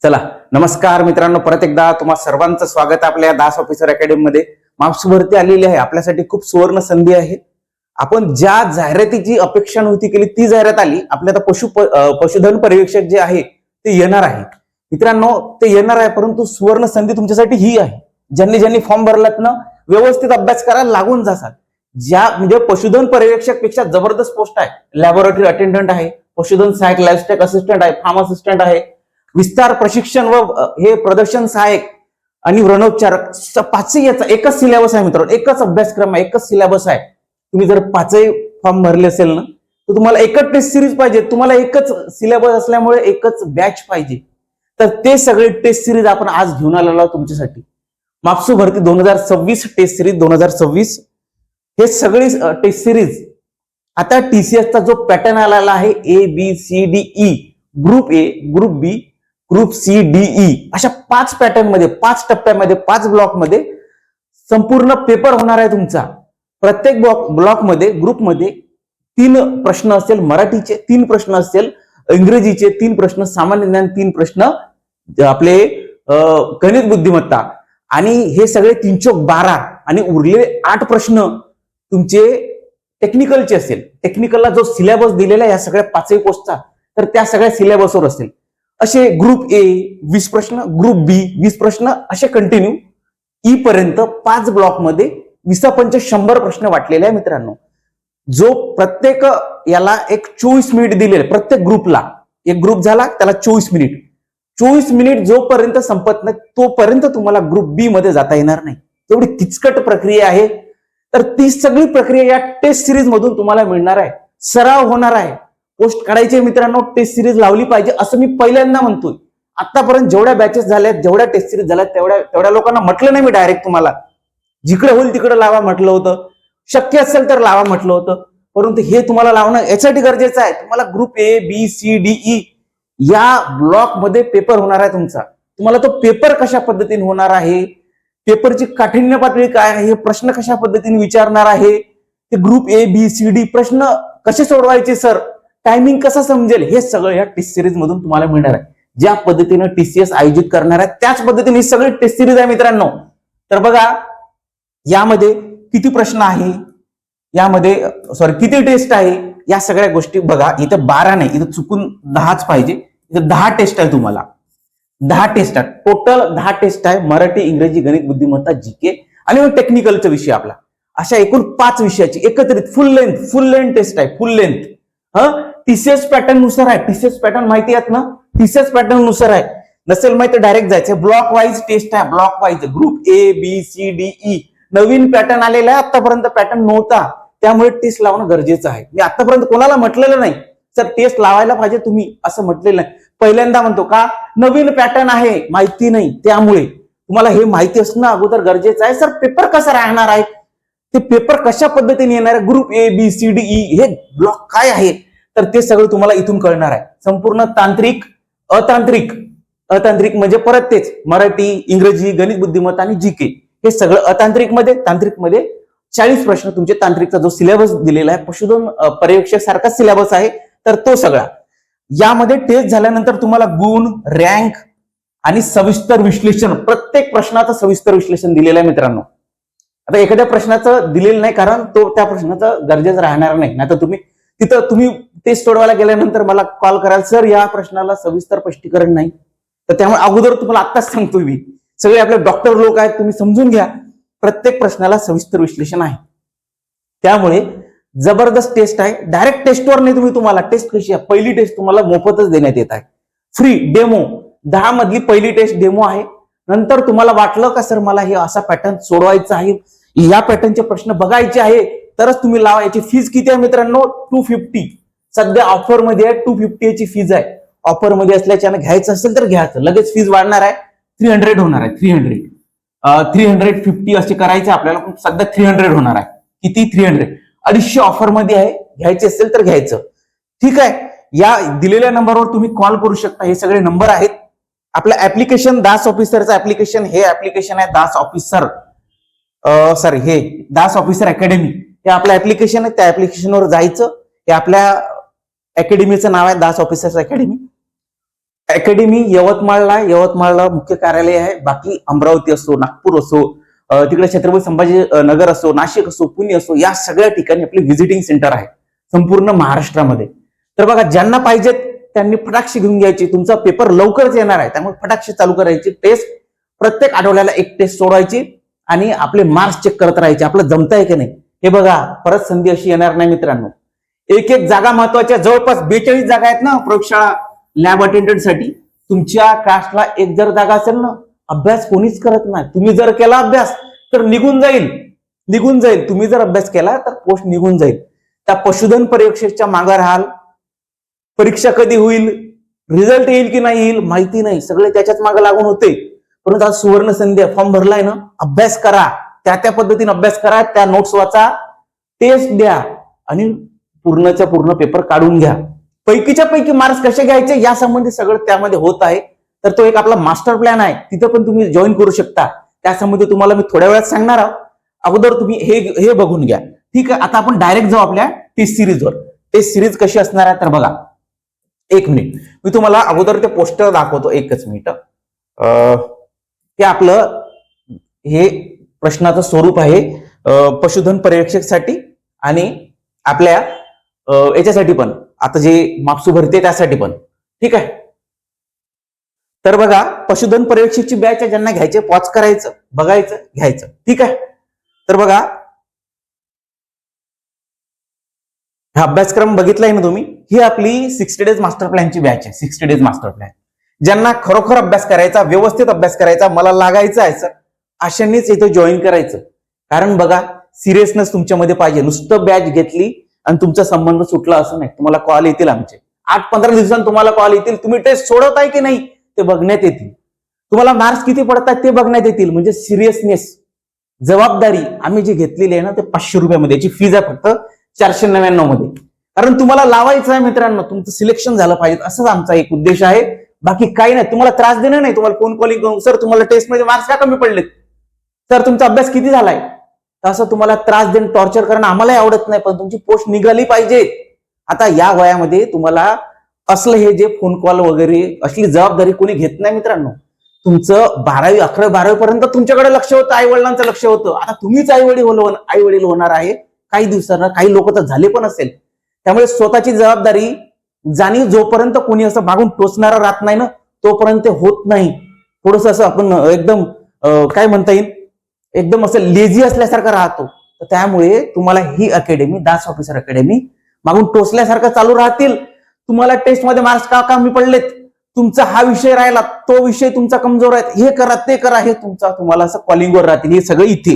चला, नमस्कार मित्रांनो, परत एकदा तुम्हा सर्वांचं स्वागत आपल्या दास ऑफिसर अकॅडमी मध्ये. मार्क्स भरती आलेली आहे, आपल्यासाठी खूप सुवर्ण संधी आहे. आपण ज्या जाहिरातीची अपेक्षा नव्हती केली ती जाहिरात आली. आपल्या आता पशुधन पर्यवेक्षक जे आहे ते येणार आहे मित्रांनो, ते येणार आहे. परंतु सुवर्ण संधी तुमच्यासाठी ही आहे, ज्यांनी फॉर्म भरलात ना व्यवस्थित अभ्यास करायला लागून जासाल. ज्या म्हणजे पशुधन पर्यवेक्षक पेक्षा जबरदस्त पोस्ट आहे. लॅबोरेटरी अटेंडंट आहे, पशुधन सहायक लाईफस्टॉक असिस्टंट आहे, फार्म असिस्टंट आहे, विस्तार प्रशिक्षण व हे प्रदर्शन सहायक आणि व्रणोपचारक. पाचही याचा एकच सिलेबस आहे मित्रांनो, एकच अभ्यासक्रम आहे, एकच सिलेबस आहे. तुम्ही जर पाचही फॉर्म भरले असेल ना तर तुम्हाला एकच टेस्ट सिरीज पाहिजे, तुम्हाला एकच सिलेबस असल्यामुळे एकच बॅच पाहिजे. तर ते सगळे टेस्ट सिरीज आपण आज घेऊन आलेलो आहोत तुमच्यासाठी. मापसू भरती 2026 टेस्ट सिरीज 2026 हे सगळी टेस्ट सिरीज. आता टीसीएसचा जो पॅटर्न आलेला आहे ABCDE, group A, group B, group C, DE, अशा 5 पॅटर्न मध्ये, 5 टप्प्यामध्ये, 5 ब्लॉक मध्ये संपूर्ण पेपर होणार आहे तुमचा. प्रत्येक ब्लॉकमध्ये, ग्रुपमध्ये 3 प्रश्न असतील मराठीचे, 3 प्रश्न असतील इंग्रजीचे, 3 प्रश्न सामान्य ज्ञान, 3 प्रश्न आपले गणित बुद्धिमत्ता, आणि हे सगळे 3 चौक 12 आणि उरलेले 8 प्रश्न तुमचे टेक्निकलचे असेल. टेक्निकलला जो सिलेबस दिलेला आहे या सगळ्या 5ही पोस्टचा, तर त्या सगळ्या सिलेबसवर असतील. असे ग्रुप ए 20 प्रश्न, ग्रुप बी 20 प्रश्न, असे कंटिन्यू ई पर्यंत 5 ब्लॉक मध्ये 20 100 प्रश्न वाटलेले आहे मित्रांनो. जो प्रत्येक याला एक 24 मिनिट दिलेले, प्रत्येक ग्रुपला एक ग्रुप झाला त्याला 24 मिनिट. 24 मिनिट जोपर्यंत संपत नाही तोपर्यंत तुम्हाला ग्रुप बी मध्ये जाता येणार नाही. एवढी किचकट प्रक्रिया आहे. तर ती सगळी प्रक्रिया या टेस्ट सिरीज मधून तुम्हाला मिळणार आहे. सराव होणार आहे. पोस्ट काढायचे मित्रांनो, टेस्ट सिरीज लावली पाहिजे असं मी पहिल्यांदा म्हणतोय. आतापर्यंत जेवढ्या बॅचेस झाल्यात, जेवढ्या टेस्ट सिरीज झाल्यात, तेवढ्या लोकांना म्हटलं नाही मी डायरेक्ट तुम्हाला. जिकडे होईल तिकडे लावा म्हटलं होतं, शक्य असेल तर लावा म्हटलं होतं. परंतु हे तुम्हाला लावणं यासाठी गरजेचं आहे. तुम्हाला group A, B, C, DE या ब्लॉक मध्ये पेपर होणार आहे तुमचा. तुम्हाला तो पेपर कशा पद्धतीने होणार आहे, पेपरची काठिण्य पातळी काय आहे, हे प्रश्न कशा पद्धतीने विचारणार आहे, ते group A, B, C, D प्रश्न कसे सोडवायचे सर, टायमिंग कसं समजेल, हे सगळं या टेस्ट सिरीज मधून तुम्हाला मिळणार आहे. ज्या पद्धतीने टीसीएस आयोजित करणार आहे त्याच पद्धतीने ही सगळी टेस्ट सिरीज आहे मित्रांनो. तर बघा, यामध्ये किती प्रश्न आहे, यामध्ये किती टेस्ट आहे, या सगळ्या गोष्टी बघा. इथे 12 नाही, इथे चुकून 10च पाहिजे. इथे 10 टेस्ट आहे, तुम्हाला 10 टेस्ट आहे, टोटल 10 टेस्ट आहे. मराठी, इंग्रजी, गणित बुद्धिमत्ता, जीके आणि टेक्निकलचा विषय आपला. अशा एकूण 5 विषयाची एकत्रित फुल लेंथ टेस्ट आहे. फुल लेंथ टीसीएस पॅटर्न नुसार आहे. टीसीएस पॅटर्न माहिती आहेत ना, टीसीएस पॅटर्न नुसार आहे. नसेल माहिती डायरेक्ट जायचं. ब्लॉक वाईज टेस्ट आहे, block wise. Group A, B, C, DE नवीन पॅटर्न आलेला आहे. आतापर्यंत पॅटर्न नव्हता, त्यामुळे टेस्ट लावणं गरजेचं आहे. मी आतापर्यंत कोणाला म्हटलेलं नाही सर टेस्ट लावायला पाहिजे तुम्ही, असं म्हटलेलं नाही. पहिल्यांदा म्हणतो का, नवीन पॅटर्न आहे, माहिती नाही, त्यामुळे तुम्हाला हे माहिती असणं अगोदर गरजेचं आहे. सर पेपर कसा राहणार आहे, ते पेपर कशा पद्धतीने येणार आहे, group A, B, C, DE हे ब्लॉक काय आहे, तर ते सगळं तुम्हाला इथून कळणार आहे. संपूर्ण तांत्रिक, अतांत्रिक म्हणजे परत तेच मराठी, इंग्रजी, गणित बुद्धिमत्ता आणि जीके हे सगळं अतांत्रिक मध्ये. तांत्रिक मध्ये 40 प्रश्न तुमचे. तांत्रिकचा जो सिलेबस दिलेला आहे पशुधन पर्यवेक्षक सारखा सिलेबस आहे, तर तो सगळा. यामध्ये टेस्ट झाल्यानंतर तुम्हाला गुण, रँक आणि सविस्तर विश्लेषण, प्रत्येक प्रश्नाचं सविस्तर विश्लेषण दिलेलं आहे मित्रांनो. आता एखाद्या प्रश्नाचं दिलेलं नाही कारण तो त्या प्रश्नाचं गरजेचं राहणार नाही. नाहीतर तुम्ही टेस्ट सोडवायला गेल्यानंतर मला कॉल कराल, सर या प्रश्नाला सविस्तर स्पष्टीकरण नाही. तर त्यामुळे अगोदर तुम्हाला आत्ताच सांगतोय मी, सगळे आपले डॉक्टर लोक आहेत, तुम्ही समजून घ्या, प्रत्येक प्रश्नाला सविस्तर विश्लेषण आहे. त्यामुळे जबरदस्त टेस्ट आहे. डायरेक्ट टेस्टवर नाही, तुम्हाला टेस्ट कशी आहे, पहिली टेस्ट तुम्हाला मोफतच देण्यात येत आहे. फ्री डेमो 10 मधली पहिली टेस्ट डेमो आहे. नंतर तुम्हाला वाटलं का सर मला हे असा पॅटर्न सोडवायचा आहे, या पॅटर्नचे प्रश्न बघायचे आहे, तरच तुम्ही लावा. याची फीज किती आहे मित्रांनो, 250. सध्या ऑफर मध्ये आहे, 250 याची फीज आहे. ऑफर मध्ये असल्याच्यानं घ्यायचं असेल तर घ्यायचं, लगेच फीज वाढणार आहे, 300 होणार आहे. 350 असे करायचे आपल्याला, पण सध्या 300 होणार आहे. किती, 300. 250 ऑफर मध्ये आहे, घ्यायचे असेल तर घ्यायचं. ठीक आहे. या दिलेल्या नंबरवर तुम्ही कॉल करू शकता. हे सगळे नंबर आहेत. आपलं ऍप्लिकेशन दास ऑफिसरचं ऍप्लिकेशन, हे ऍप्लिकेशन आहे दास ऑफिसर, हे दास ऑफिसर अकॅडमी, हे आपलं ऍप्लिकेशन आहे. त्या ऍप्लिकेशनवर जायचं. हे आपल्या अकॅडमीचं नाव आहे दास ऑफिसर्स अकॅडमी. अकॅडमी यवतमाळला मुख्य कार्यालय आहे. बाकी अमरावती असो, नागपूर असो, तिकडे छत्रपती संभाजी नगर असो, नाशिक असो, पुणे असो, या सगळ्या ठिकाणी आपली व्हिजिटिंग सेंटर आहे संपूर्ण महाराष्ट्रामध्ये. तर बघा, ज्यांना पाहिजेत त्यांनी फटाक्षी घेऊन घ्यायची. तुमचा पेपर लवकरच येणार आहे, त्यामुळे फटाक्षी चालू करायची. टेस्ट प्रत्येक आठवड्याला एक टेस्ट सोडवायची आणि आपले मार्क्स चेक करत राहायचे, आपलं जमताय की नाही हे बघा. परत संधी अशी येणार नाही मित्रांनो. एक एक जागा महत्वाच्या, जवळपास 42 जागा आहेत ना प्रयोगशाळा लॅब अटेंडंट साठी. तुमच्या कास्टला एक जर जागा असेल ना, अभ्यास कोणीच करत नाही. तुम्ही जर केला अभ्यास तर निघून जाईल. तुम्ही जर अभ्यास केला तर पोस्ट निघून जाईल. त्या पशुधन परीक्षेच्या मागे राहाल. परीक्षा कधी होईल, रिझल्ट येईल की नाही येईल माहिती नाही, सगळे त्याच्याच मागे लागून होते. परंतु आज सुवर्ण संधी, फॉर्म भरलाय ना, अभ्यास करा, त्या पद्धतीने अभ्यास करा, त्या नोट्स वाचा, टेस्ट द्या आणि पूर्णच्या पूर्ण पेपर काढून घ्या. पैकीच्या पैकी मार्क्स कसे घ्यायचे या संबंधी सगळं त्यामध्ये होत आहे. तर तो एक आपला मास्टर प्लॅन आहे, तिथं पण तुम्ही जॉईन करू शकता. त्यासंबंधी तुम्हाला मी थोड्या वेळात सांगणार आहोत. अगोदर तुम्ही हे बघून घ्या. ठीक आहे, आता आपण डायरेक्ट जाऊ आपल्या टेस्ट सिरीजवर. टेस्ट सिरीज कशी असणार आहे तर बघा, एक मिनिट मी तुम्हाला अगोदर ते पोस्टर दाखवतो, एकच मिनिट. हे आपलं हे प्रश्नाचं स्वरूप आहे पशुधन पर्यवेक्षकसाठी आणि आपल्या याच्यासाठी पण, आता जे मापसू भरते त्यासाठी पण. ठीक आहे, तर बघा, पशुधन पर्यवेक्षकची बॅच आहे. ज्यांना घ्यायचे पॉज करायचं, बघायचं, घ्यायचं. ठीक आहे, तर बघा, हा अभ्यासक्रम बघितलाय ना तुम्ही. ही आपली 60 डेज मास्टर प्लॅनची बॅच आहे. 60 डेज मास्टर प्लॅन. ज्यांना खरोखर अभ्यास करायचा, व्यवस्थित अभ्यास करायचा, मला लागायचं आहे सर, अशांनीच इथं जॉईन करायचं. कारण बघा, सिरियसनेस तुमच्यामध्ये पाहिजे. नुसतं बॅच घेतली आणि तुमचा संबंध सुटला असं नाही. तुम्हाला कॉल येतील आमचे, 8-15 दिवसांनी तुम्हाला कॉल येतील. तुम्ही टेस्ट सोडवताय की नाही ते बघण्यात येतील. तुम्हाला मार्क्स किती पडतात ते बघण्यात येतील. म्हणजे सिरियसनेस, जबाबदारी आम्ही जी घेतलेली आहे ना, ते 500 रुपयामध्ये. याची फीज आहे फक्त 499 मध्ये. कारण तुम्हाला लावायचं आहे मित्रांनो, तुमचं सिलेक्शन झालं पाहिजे, असंच आमचा एक उद्देश आहे. बाकी काही नाही. तुम्हाला त्रास देणं नाही. तुम्हाला फोन कॉलिंग करून, सर तुम्हाला टेस्टमध्ये मार्क्स का कमी पडलेत, सर तुमचा अभ्यास किती झालाय, असं तुम्हाला त्रास देणं, टॉर्चर करणं आम्हालाही आवडत नाही. पण तुमची पोस्ट निघाली पाहिजे. आता या वयामध्ये तुम्हाला असलं हे जे फोन कॉल वगैरे असली जबाबदारी कोणी घेत नाही मित्रांनो. तुमचं 12वी 11वी 12वी पर्यंत तुमच्याकडे लक्ष होतं, आई वडिलांचं लक्ष होतं. आता तुम्हीच आई वडील होणार आहे काही दिवसांना. काही लोक तर झाले पण असेल. त्यामुळे स्वतःची जबाबदारी जाणीव जोपर्यंत कोणी असं मागून टोचणारा राहत नाही ना, तोपर्यंत होत नाही. थोडस असं आपण एकदम काय म्हणता येईल, एकदम असं लेझी असल्यासारखं राहतो. तर त्यामुळे तुम्हाला ही अकॅडमी, दास ऑफिसर अकॅडमी, मागून टोचल्यासारखं चालू राहतील. तुम्हाला टेस्टमध्ये मार्क्स का कमी पडलेत, तुमचा हा विषय राहिला, तो विषय तुमचा कमजोर आहे, हे करा ते करा, हे तुम्हाला असं कॉलिंगवर राहतील. हे सगळं इथे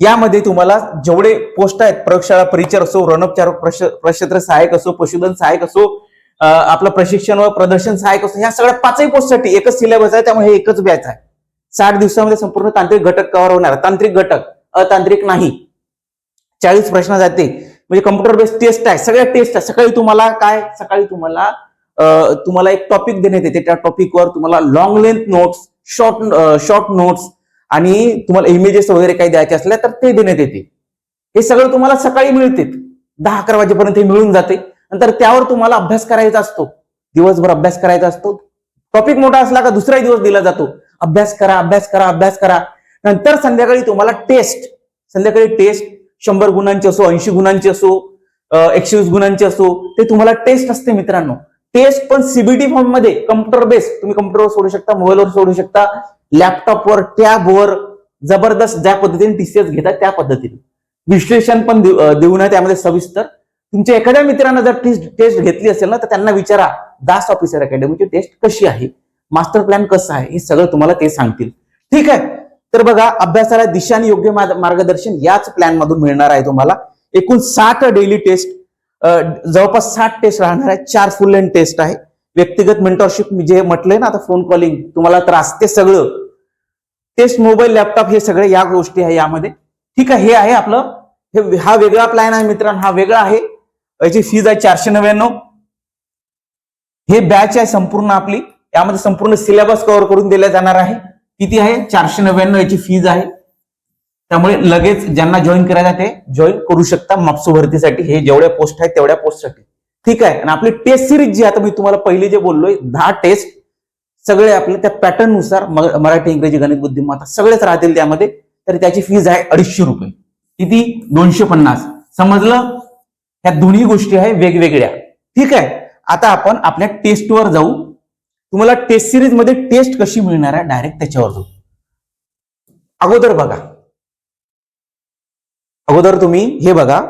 यामध्ये तुम्हाला जेवढे पोस्ट आहेत, प्रयोगशाळा परिचर असो, रणोपचारक प्रक्षेत्र सहाय्यक असो, पशुधन सहाय्यक असो, आपलं प्रशिक्षण व प्रदर्शन सहाय्यक असो, ह्या सगळ्या 5ही पोस्टसाठी एकच सिलेबस आहे. त्यामुळे हे एकच बॅच आहे. 60 दिवसामध्ये संपूर्ण तांत्रिक घटक कव्हर होणार. तांत्रिक घटक, अतांत्रिक नाही. 40 प्रश्न जाते. म्हणजे कम्प्युटर बेस्ड टेस्ट आहे, सगळ्या टेस्ट आहे. सकाळी तुम्हाला एक टॉपिक देण्यात येते. त्या टॉपिकवर तुम्हाला long length notes, short notes आणि तुम्हाला इमेजेस वगैरे काही द्यायचे असल्या तर ते देण्यात येते. हे सगळं तुम्हाला सकाळी मिळते. 10-11 वाजेपर्यंत हे मिळून जाते. नंतर त्यावर तुम्हाला अभ्यास करायचा असतो, दिवसभर अभ्यास करायचा असतो. टॉपिक मोठा असला का दुसराही दिवस दिला जातो. अभ्यास करा. नंतर संध्याकाळी तुम्हाला टेस्ट, 100 गुणांची असो, 80 गुणांची असो, 120 गुणांची असो, ते तुम्हाला टेस्ट असते मित्रांनो. टेस्ट पण सीबीटी फॉर्म मध्ये, कम्प्युटर बेस्ड. तुम्ही कम्प्युटरवर सोडू शकता, मोबाईलवर सोडू शकता, लॅपटॉपवर, टॅबवर, जबरदस्त ज्या पद्धतीने टीसीएस घेतात त्या पद्धतीने. विश्लेषण पण देऊ नये त्यामध्ये सविस्तर. तुमच्या एखाद्या मित्रांना जर टेस्ट घेतली असेल ना, तर त्यांना विचारा दास ऑफिसर अकॅडमीची टेस्ट कशी आहे, मास्टर प्लॅन कसं आहे, हे सगळं तुम्हाला ते सांगतील. ठीक आहे, तर बघा, अभ्यासाला दिशा आणि योग्य मार्गदर्शन याच प्लॅन मधून मिळणार आहे तुम्हाला. एकूण 60 डेली टेस्ट, जवळपास 60 टेस्ट राहणार आहे. 4 फुल लेंथ टेस्ट आहे. व्यक्तिगत मेंटरशिप, मी जे म्हटलंय ना आता, फोन कॉलिंग, तुम्हाला त्रास, ते सगळं टेस्ट, मोबाईल, लॅपटॉप, हे सगळे या गोष्टी आहे यामध्ये. ठीक आहे, हे आहे आपलं, हा वेगळा प्लॅन आहे मित्रांनो, हा वेगळा आहे. याची फीज आहे 499. हे बॅच आहे संपूर्ण आपली. यामध्ये संपूर्ण सिलेबस कव्हर करून दिला जाणार आहे. किती आहे? 499 याची फीज आहे. त्यामुळे लगेच ज्यांना जॉईन करायचं ते जॉईन करू शकता मापसू भरतीसाठी. हे जेवढ्या पोस्ट आहेत तेवढ्या पोस्टसाठी. ठीक आहे, आणि आपली टेस्ट सिरीज जी आता मी तुम्हाला पहिले जे बोललोय, 10 टेस्ट सगळे आपले त्या पॅटर्न नुसार मराठी, इंग्रजी, गणित, बुद्धिमत्ता सगळेच राहतील त्यामध्ये. तर त्याची फीज आहे 250 रुपये. किती? 250. समजलं? ह्या दोन्ही गोष्टी आहे वेगवेगळ्या. ठीक आहे. आता आपण आपल्या टेस्टवर जाऊ. तुम्हाला टेस्ट सिरीज मध्ये टेस्ट कशी मिळणार आहे डायरेक्ट त्याच्यावर जाऊ. अगोदर तुम्ही हे बघा,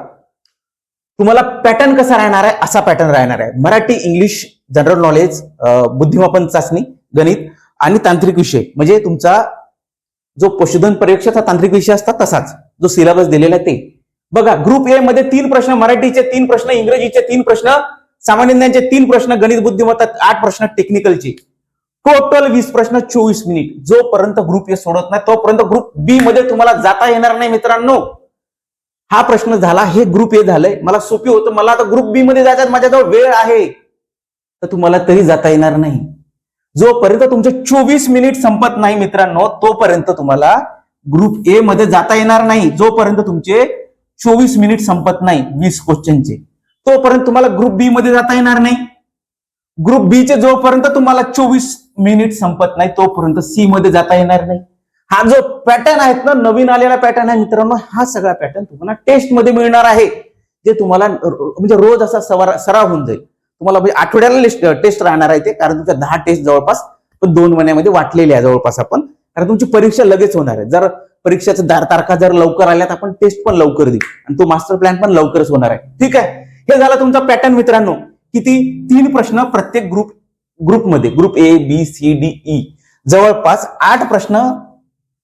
तुम्हाला पॅटर्न कसा राहणार आहे? असा पॅटर्न राहणार आहे. मराठी, इंग्लिश, जनरल नॉलेज, बुद्धिमापन चाचणी, गणित आणि तांत्रिक विषय, म्हणजे तुमचा जो पशुधन परीक्षेचा तांत्रिक विषय असतात तसाच जो सिलेबस दिलेला आहे ते बघा. ग्रुप ए मध्ये 3 प्रश्न, मराठीचे 3 प्रश्न, इंग्रजीचे 3 प्रश्न, सामान्य ज्ञानचे 3 प्रश्न, गणित, बुद्धिमत्ता 8 प्रश्न, टेक्निकलचे टोटल 20 प्रश्न, 24 मिनिट. जोपर्यंत ग्रुप ए सोडत नाही तोपर्यंत ग्रुप बी मध्ये तुम्हाला जाता येणार नाही मित्रांनो. हा प्रश्न झाला, हे ग्रुप ए झालंय. मला सोपी होतं, मला आता ग्रुप बी मध्ये जायचं, माझ्याजवळ वेळ आहे, तर तुम्हाला तरी जाता येणार नाही. जोपर्यंत तुमचे 24 मिनिट संपत नाही मित्रांनो, तोपर्यंत तुम्हाला ग्रुप ए मध्ये जाता येणार नाही. जोपर्यंत तुमचे 24 मिनिट संपत नाही 20 क्वेश्चनचे, तोपर्यंत तुम्हाला ग्रुप बी मध्ये जाता येणार नाही. ग्रुप बी चे जोपर्यंत तुम्हाला 24 मिनिट संपत नाही तोपर्यंत सी मध्ये जाता येणार नाही. हा जो पॅटर्न आहेत ना, नवीन आलेला पॅटर्न आहे मित्रांनो, हा सगळा पॅटर्न तुम्हाला टेस्ट मध्ये मिळणार आहे. जे तुम्हाला म्हणजे रोज असा सराव होऊन जाईल. तुम्हाला म्हणजे आठवड्याला टेस्ट राहणार आहे ते, कारण तुमच्या 10 टेस्ट जवळपास पण 2 महिन्यामध्ये वाटलेले आहे जवळपास आपण, कारण तुमची परीक्षा लगेच होणार आहे. जर परीक्षेच्या तारखा जर लवकर आल्यात, आपण टेस्ट पण लवकर देऊ आणि तो मास्टर प्लॅन पण लवकरच होणार आहे. ठीक आहे. हे झाला तुमचा पॅटर्न मित्रांनो. किती? 3 प्रश्न प्रत्येक ग्रुपमध्ये, group A, B, C, D, E. जवळपास 8 प्रश्न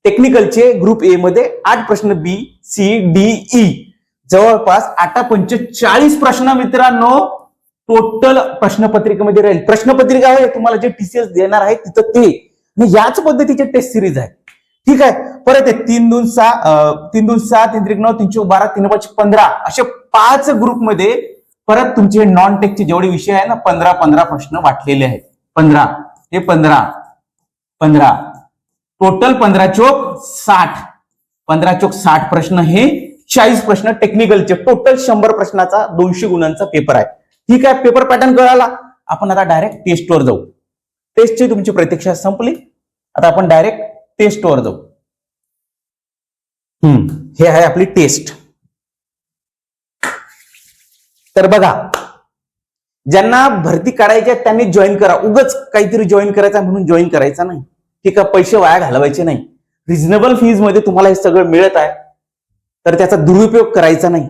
टेक्निकलचे ग्रुप ए मध्ये, 8 प्रश्न बी, सी, डी, ई. जवळपास 8×5 प्रश्न मित्रांनो टोटल प्रश्नपत्रिकेमध्ये राहील. प्रश्नपत्रिका आहे तुम्हाला जे टीसीएस देणार आहे तिथं ते, याच पद्धतीचे टेस्ट सिरीज आहे. ठीक आहे. परत 3×2=6, 3×2=6, 3×3=9, 3×4=12, 3×5=15 असे 5 ग्रुपमध्ये परत तुमचे नॉन टेकचे जेवढे विषय आहे ना, 15 प्रश्न वाटलेले आहेत. 15 हे 15 टोटल 15×4=60, 15×4=60 प्रश्न, हे 40 प्रश्न टेक्निकलचे. टोटल 100 प्रश्नाचा 200 गुणांचा पेपर आहे. ठीक आहे. पेपर पॅटर्न कळाला. आपण आता डायरेक्ट टेस्टवर जाऊ. टेस्टची तुमची प्रतीक्षा संपली, आता आपण डायरेक्ट टेस्टवर जाऊ. हे आहे आपली टेस्ट. तर बघा, ज्यांना भरती काढायची आहे त्यांनी जॉईन करा. उगाच काहीतरी जॉईन करायचा म्हणून जॉईन करायचा नाही. ठीक आहे. पैसे वाया घालवायचे नाही. रिझनेबल फीज मध्ये तुम्हाला हे सगळं मिळत आहे, तर त्याचा दुरुपयोग करायचा नाही.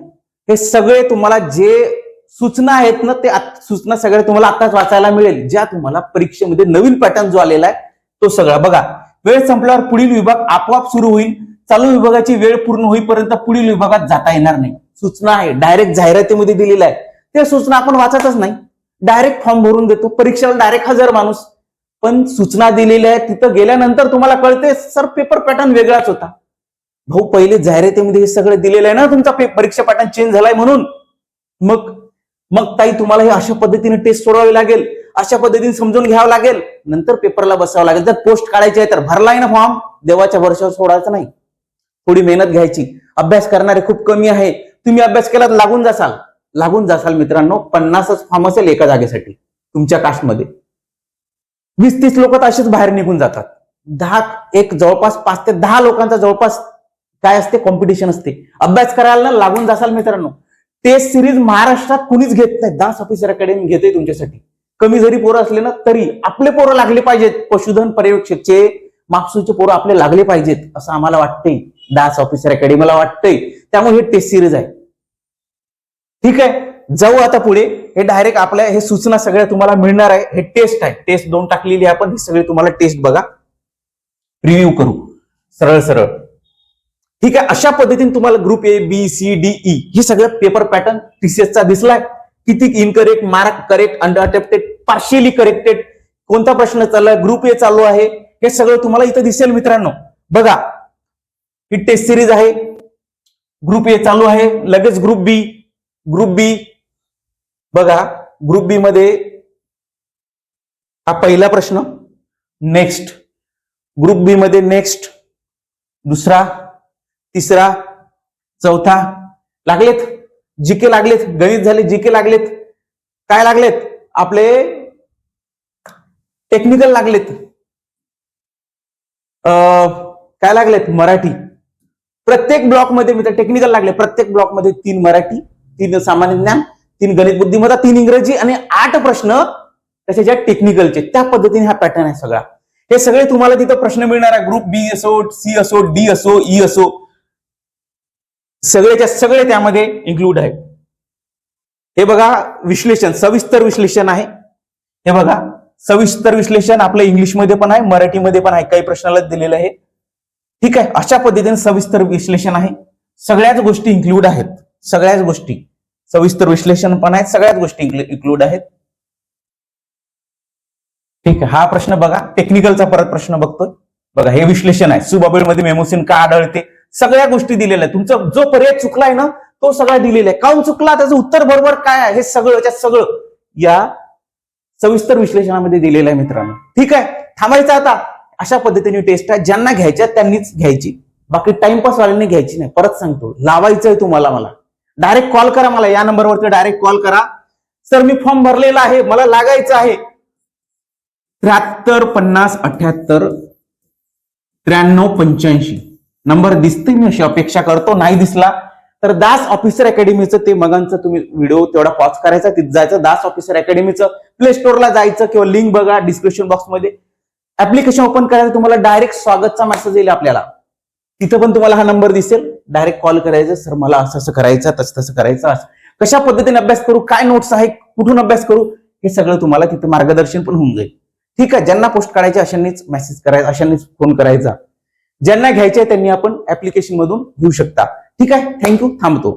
हे सगळे तुम्हाला जे सूचना आहेत ना, ते सूचना सगळ्या तुम्हाला आताच वाचायला मिळेल, ज्या तुम्हाला परीक्षेमध्ये नवीन पॅटर्न जो आलेला आहे तो सगळा बघा. वेळ संपल्यावर पुढील विभाग आपोआप सुरू होईल. चालू विभागाची वेळ पूर्ण होईपर्यंत पुढील विभागात जाता येणार नाही. सूचना आहे, डायरेक्ट जाहिरातीमध्ये दिलेला आहे. ते सूचना आपण वाचतच नाही, डायरेक्ट फॉर्म भरून देतो. परीक्षेला डायरेक्ट हजर माणूस. पण सूचना दिलेल्या आहेत, तिथं गेल्यानंतर तुम्हाला कळते सर पेपर पॅटर्न वेगळाच होता. भाऊ, पहिले जाहिरातीमध्ये हे सगळं दिलेलं आहे ना, तुमचा परीक्षा पॅटर्न चेंज झालाय म्हणून. मग ताई तुम्हाला हे अशा पद्धतीने टेस्ट सोडवावी लागेल, अशा पद्धतीने समजून घ्यावं लागेल, नंतर पेपरला बसावं लागेल. जर पोस्ट काढायची आहे तर भरलाय ना फॉर्म, देवाच्या वर्षावर सोडायचं नाही. थोडी मेहनत घ्यायची. अभ्यास करणारे खूप कमी आहे. तुम्ही अभ्यास केला तर लागून जासाल मित्रांनो. 50च फॉर्म असेल एका जागेसाठी तुमच्या कास्टमध्ये. 20-30 लोक तर असेच बाहेर निघून जातात. जवळपास 5 ते 10 लोकांचा जवळपास काय असते, कॉम्पिटिशन असते. अभ्यास करायला लागून जासाल मित्रांनो. टेस्ट सिरीज महाराष्ट्रात कुणीच घेत नाही, दास ऑफिसर अकॅडमी घेते तुमच्यासाठी. कमी जरी पोरं असले ना तरी आपले पोरं लागले पाहिजेत. पशुधन पर्यवेक्षकचे, मागसूचे पोरं आपले लागले पाहिजेत असं आम्हाला वाटतंय, दास ऑफिसर अकॅडमीला वाटतंय. त्यामुळे हे टेस्ट सिरीज आहे. ठीक आहे. जाऊ आता पुढे. हे डायरेक्ट आपल्या हे सूचना सगळ्या तुम्हाला मिळणार आहे. हे टेस्ट आहे, टेस्ट 2 टाकलेली आहे आपण. हे सगळे तुम्हाला टेस्ट बघा, रिव्ह्यू करू सरळ. ठीक आहे. अशा पद्धतीने तुम्हाला group A, B, C, D, E हे सगळं पेपर पॅटर्न टीसीएसचा दिसलाय. किती incorrect, mark correct, under attempted, partially corrected, कोणता प्रश्न चालू आहे, ग्रुप ए चालू आहे, हे सगळं तुम्हाला इथं दिसेल मित्रांनो. बघा, ही टेस्ट सिरीज आहे. ग्रुप ए चालू आहे. लगेच ग्रुप बी बघा. ग्रुप बी मध्ये हा पहिला प्रश्न, नेक्स्ट. ग्रुप बी मध्ये नेक्स्ट, दुसरा, तिसरा, चौथा. लागलेत जीके, लागलेत गणित झाले, जीके लागलेत, काय लागलेत आपले टेक्निकल लागलेत. काय लागलेत? मराठी. प्रत्येक ब्लॉकमध्ये मित्र टेक्निकल लागले, प्रत्येक ब्लॉकमध्ये 3 मराठी, 3 सामान्य ज्ञान, 3 गणित बुद्धिमत्ता, 3 इंग्रजी आणि 8 प्रश्न त्याच्या टेक्निकलचे. त्या पद्धतीने हा पॅटर्न आहे सगळा. हे सगळे तुम्हाला तिथं प्रश्न मिळणार आहे. ग्रुप बी असो, सी असो, डी असो, ई असो, सगळेच्या सगळे त्यामध्ये इन्क्लूड आहे. हे बघा विश्लेषण, सविस्तर विश्लेषण आहे. हे बघा सविस्तर विश्लेषण आपलं इंग्लिशमध्ये पण आहे, मराठीमध्ये पण आहे, काही प्रश्नाला दिलेलं आहे. ठीक आहे, अशा पद्धतीने सविस्तर विश्लेषण आहे. सगळ्याच गोष्टी इन्क्लूड आहेत, सगळ्याच गोष्टी. सविस्तर विश्लेषण पण आहेत, सगळ्याच गोष्टी इन्क्लूड आहेत. ठीक आहे, हा प्रश्न बघा, टेक्निकलचा परत प्रश्न बघतोय. बघा हे विश्लेषण आहे. सुबाबेळमध्ये मेमोसिन का आढळते, सगळ्या गोष्टी दिलेल्या आहेत. तुमचा जो पर्याय चुकलाय ना तो सगळा दिलेला आहे. काऊन चुकला, त्याचं उत्तर बरोबर काय आहे, हे सगळं या सविस्तर विश्लेषणामध्ये दिलेलं आहे मित्रांनो. ठीक आहे, थांबायचं आता. अशा पद्धतीने टेस्ट आहे. ज्यांना घ्यायच्या त्यांनीच घ्यायची, बाकी टाइमपास वाल्यांनी घ्यायची नाही. परत सांगतो, लावायचं आहे तुम्हाला. मला डायरेक्ट कॉल करा, मला या नंबरवरती डायरेक्ट कॉल करा. सर मी फॉर्म भरलेला आहे, मला लागायचं आहे. 73 50 78 93 85 नंबर दिसते, मी अशी अपेक्षा करतो. नाही दिसला तर दास ऑफिसर अकॅडमीचं ते मगांचं तुम्ही व्हिडिओ तेवढा पॉज करायचा, तिथे जायचं, दास ऑफिसर अकॅडमीचं प्ले स्टोअरला जायचं किंवा लिंक बघा डिस्क्रिप्शन बॉक्समध्ये. ऍप्लिकेशन ओपन करायचं, तुम्हाला डायरेक्ट स्वागतचा मेसेज येईल आपल्याला. तिथं पण तुम्हाला हा नंबर दिसेल, डायरेक्ट कॉल करायचं, सर मला असं करायचं, तसं करायचं, कशा पद्धतीने अभ्यास करू, काय नोट्स आहे, कुठून अभ्यास करू, हे सगळं तुम्हाला तिथं मार्गदर्शन पण होऊन जाईल. ठीक आहे, ज्यांना पोस्ट काढायचे अशांनीच मेसेज करायचा, अशांनीच फोन करायचा. ज्यांना घ्यायचे त्यांनी आपण ऍप्लिकेशन मधून घेऊ शकता. ठीक आहे, थँक्यू, थांबतो.